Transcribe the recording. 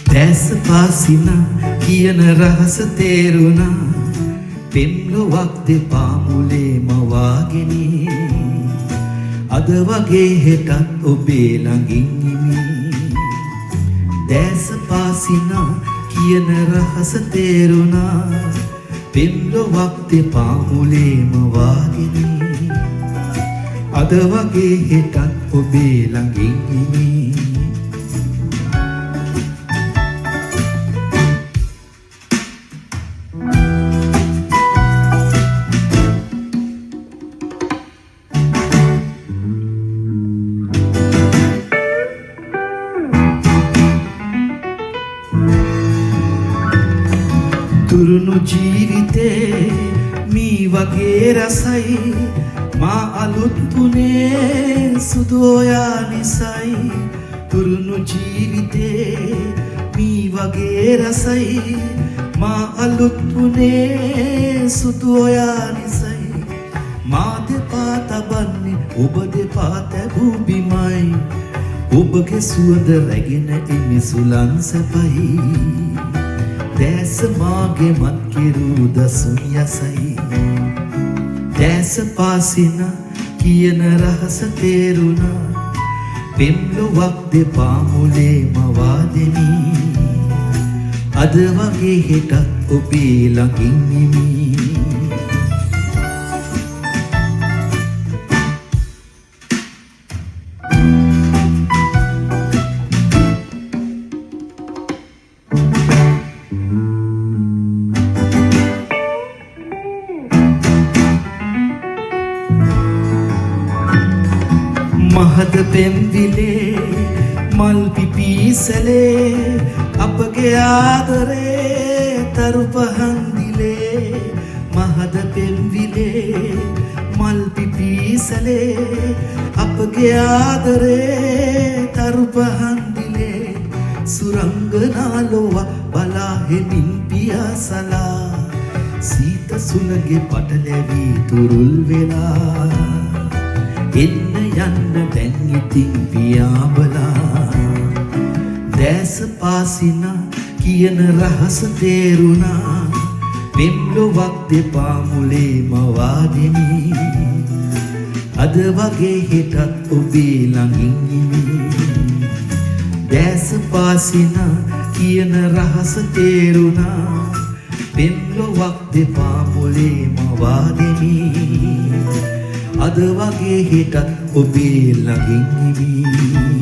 දැස පාසින කියන රහස තේරුණා පෙම්ලොවක් දෙපා මුලේම වාගෙන අද වගේ හෙටත් ඔබේ ළඟින් ඉමි දැස පාසින කියන රහස තේරුණා පෙම්ලොවක් දෙපා මුලේම වාගෙන අද වගේ හෙටත් ඔබේ ළඟින් ඉමි තුරුණු ජීවිතේ මී වගේ රසයි මා අලුත් තුනේ සුදු ඔයා නිසයි තුරුණු ජීවිතේ මී වගේ රසයි මා අලුත් තුනේ සුදු ඔයා නිසයි මා දෙපා තබන්නේ ඔබ දෙපා තැබූ බිමයි ඔබගේ සුවඳ රැගෙන ඉමි සුලන් සැපයි දැස මාගේ මත් කිරු දසුන් යසයි දැස පාසින කියන රහස තේරුණා පෙම්ලොවක් දෙපා මුලේම වාදෙමි අද වගේ හෙටත් ඔබේ ළඟින් ඉමි මහද පෙම්විලේ මල් පිපිසලේ අපගේ ආදරේ තරු පහන්දිලේ මහද පෙම්විලේ මල් පිපිසලේ අපගේ ආදරේ තරු පහන්දිලේ සුරංගනා ලොව බලා හෙමින් පියාසලා සීත සුළගේ පටලැවි තුරුල් වෙලා එන්න යන්න දැන් ඉතින් පියාඹලා දැස පාසින කියන රහස තේරුණා පෙම්ලොවක් දෙපා මුලේම වාදෙමි අද වගේ හෙටත් ඔබේ ළඟින් ඉමි දැස පාසින කියන රහස තේරුණා පෙම්ලොවක් දෙපා මුලේම වාදෙමි අද වගේ හෙටත් ඔබේ ළඟින් ඉමි